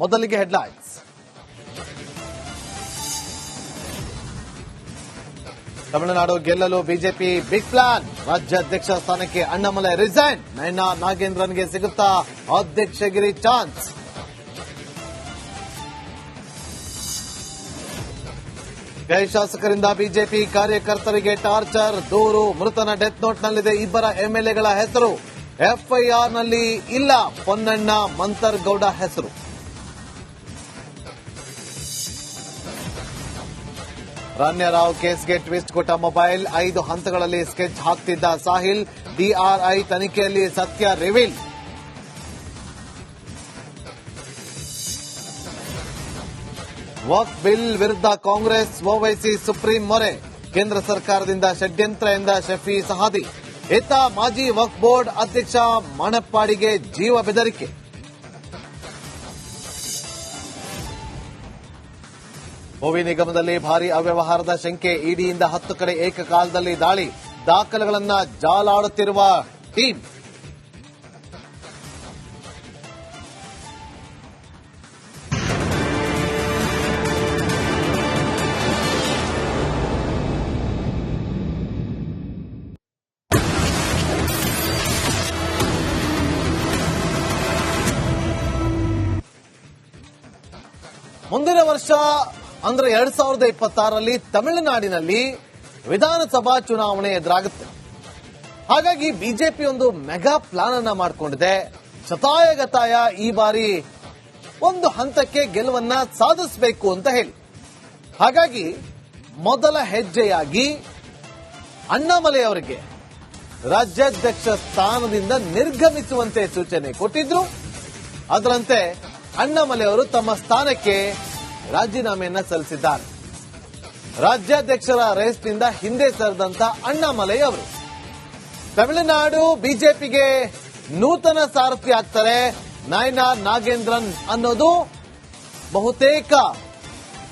ಮೊದಲಿಗೆ ಹೆಡ್ಲೈನ್ಸ್. ತಮಿಳುನಾಡು ಗೆಲ್ಲಲು BJP big plan. ರಾಜ್ಯಾಧ್ಯಕ್ಷ ಸ್ಥಾನಕ್ಕೆ ಅಣ್ಣಾಮಲೈ ರಿಸೈನ್. ನಯನಾ ನಾಗೇಂದ್ರನ್ಗೆ ಸಿಗುತ್ತಾ ಅಧ್ಯಕ್ಷಗಿರಿ ಚಾನ್ಸ್. ಕೈ ಶಾಸಕರಿಂದ ಬಿಜೆಪಿ ಕಾರ್ಯಕರ್ತರಿಗೆ ಟಾರ್ಚರ್. ದೂರು. ಮೃತನ ಡೆತ್ ನೋಟ್ನಲ್ಲಿದೆ ಇಬ್ಬರ ಎಂಎಲ್ಎಗಳ ಹೆಸರು. ಎಫ್ಐಆರ್ನಲ್ಲಿ ಇಲ್ಲ ಪೊನ್ನಣ್ಣ ಮಂತರ್ಗೌಡ ಹೆಸರು. ರಾನ್ಯರಾವ್ ಕೇಸ್ಗೆ ಟ್ವಿಸ್ಟ್ ಕೊಟ್ಟ ಮೊಬೈಲ್. 5 ಹಂತಗಳಲ್ಲಿ ಸ್ಕೆಚ್ ಹಾಕ್ತಿದ್ದ ಸಾಹಿಲ್. ಡಿಆರ್ಐ ತನಿಖೆಯಲ್ಲಿ ಸತ್ಯ ರಿವೀಲ್. ವಕ್ಫ್ ಬಿಲ್ ವಿರುದ್ಧ ಕಾಂಗ್ರೆಸ್ ಓವೈಸಿ ಸುಪ್ರೀಂ ಮೊರೆ. ಕೇಂದ್ರ ಸರ್ಕಾರದಿಂದ ಷಡ್ಯಂತ್ರ ಎಂದ ಶಫಿ ಸಹಾದಿ. ಇತ್ತ ಮಾಜಿ ವಕ್ಫ್ ಬೋರ್ಡ್ ಅಧ್ಯಕ್ಷ ಮಣಪ್ಪಾಡಿಗೆ ಜೀವ ಬೆದರಿಕೆ. ಭೋವಿ ನಿಗಮದಲ್ಲಿ ಭಾರೀ ಅವ್ಯವಹಾರದ ಶಂಕೆ. ಇಡಿಯಿಂದ 10 ಕಡೆ ಏಕಕಾಲದಲ್ಲಿ ದಾಳಿ. ದಾಖಲೆಗಳನ್ನು ಜಾಲಾಡುತ್ತಿರುವ ಟೀಮ್. ಮುಂದಿನ ವರ್ಷ ಅಂದ್ರೆ 2026ರಲ್ಲಿ ತಮಿಳುನಾಡಿನಲ್ಲಿ ವಿಧಾನಸಭಾ ಚುನಾವಣೆ ಎದುರಾಗುತ್ತೆ. ಹಾಗಾಗಿ ಬಿಜೆಪಿ ಒಂದು ಮೆಗಾ ಪ್ಲಾನ್ ಅನ್ನ ಮಾಡಿಕೊಂಡಿದೆ. ಶತಾಯಗತಾಯ ಈ ಬಾರಿ ಒಂದು ಹಂತಕ್ಕೆ ಗೆಲುವನ್ನ ಸಾಧಿಸಬೇಕು ಅಂತ ಹೇಳಿ. ಹಾಗಾಗಿ ಮೊದಲ ಹೆಜ್ಜೆಯಾಗಿ ಅಣ್ಣಾಮಲೈ ಅವರಿಗೆ ರಾಜ್ಯಾಧ್ಯಕ್ಷ ಸ್ಥಾನದಿಂದ ನಿರ್ಗಮಿಸುವಂತೆ ಸೂಚನೆ ಕೊಟ್ಟಿದ್ರು. ಅದರಂತೆ ಅಣ್ಣಾಮಲೈ ಅವರು ತಮ್ಮ ಸ್ಥಾನಕ್ಕೆ ರಾಜೀನಾಮೆಯನ್ನ ಸಲ್ಲಿಸಿದ್ದಾರೆ. ರಾಜ್ಯಾಧ್ಯಕ್ಷರ ರೇಸ್ನಿಂದ ಹಿಂದೆ ಸರಿದಂತ ಅಣ್ಣಾಮಲೈ ಅವರು ತಮಿಳುನಾಡು ಬಿಜೆಪಿಗೆ ನೂತನ ಸಾರಥಿ ಆಗ್ತಾರೆ. ನಯನಾ ನಾಗೇಂದ್ರನ್ ಅನ್ನೋದು ಬಹುತೇಕ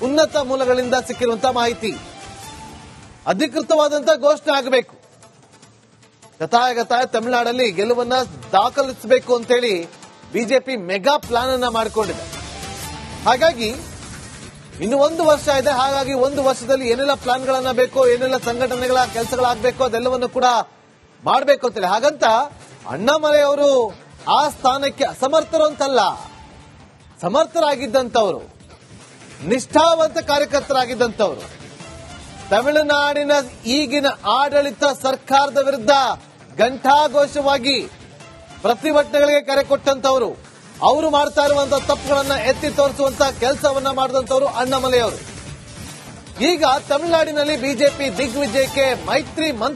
ಉನ್ನತ ಮೂಲಗಳಿಂದ ಸಿಕ್ಕಿರುವಂತಹ ಮಾಹಿತಿ. ಅಧಿಕೃತವಾದಂತಹ ಘೋಷಣೆ ಆಗಬೇಕು. ಗತಾಯ ತಮಿಳುನಾಡಲ್ಲಿ ಗೆಲುವನ್ನ ದಾಖಲಿಸಬೇಕು ಅಂತೇಳಿ ಬಿಜೆಪಿ ಮೆಗಾ ಪ್ಲಾನ್ ಅನ್ನ ಮಾಡಿಕೊಂಡಿದೆ. ಹಾಗಾಗಿ ಇನ್ನು 1 ವರ್ಷ ಇದೆ. ಹಾಗಾಗಿ 1 ವರ್ಷದಲ್ಲಿ ಏನೆಲ್ಲ ಪ್ಲಾನ್ಗಳನ್ನ ಬೇಕೋ, ಏನೆಲ್ಲ ಸಂಘಟನೆಗಳ ಕೆಲಸಗಳಾಗಬೇಕೋ ಅದೆಲ್ಲವನ್ನು ಕೂಡ ಮಾಡಬೇಕು ಅಂತೇಳಿ. ಹಾಗಂತ ಅಣ್ಣಾಮಲೈ ಅವರು ಆ ಸ್ಥಾನಕ್ಕೆ ಅಸಮರ್ಥರು ಅಂತಲ್ಲ, ಸಮರ್ಥರಾಗಿದ್ದಂಥವರು, ನಿಷ್ಠಾವಂತ ಕಾರ್ಯಕರ್ತರಾಗಿದ್ದಂಥವರು, ತಮಿಳುನಾಡಿನ ಈಗಿನ ಆಡಳಿತ ಸರ್ಕಾರದ ವಿರುದ್ಧ ಘಂಟಾಘೋಷವಾಗಿ ಪ್ರತಿಭಟನೆಗಳಿಗೆ ಕರೆ ಕೊಟ್ಟಂತವರು, ಅವರು ಮಾಡ್ತಾ ಇರುವಂತಹ ತಪ್ಪುಗಳನ್ನ ಎತ್ತಿ ತೋರಿಸುವಂತಹ ಕೆಲಸವನ್ನ ಮಾಡಿದಂತವರು ಅಣ್ಣಾಮಲೈ ಅವರು. ಈಗ ತಮಿಳುನಾಡಿನಲ್ಲಿ ಬಿಜೆಪಿ ದಿಗ್ವಿಜಯಕ್ಕೆ ಮೈತ್ರಿ ಮಂತ್ರ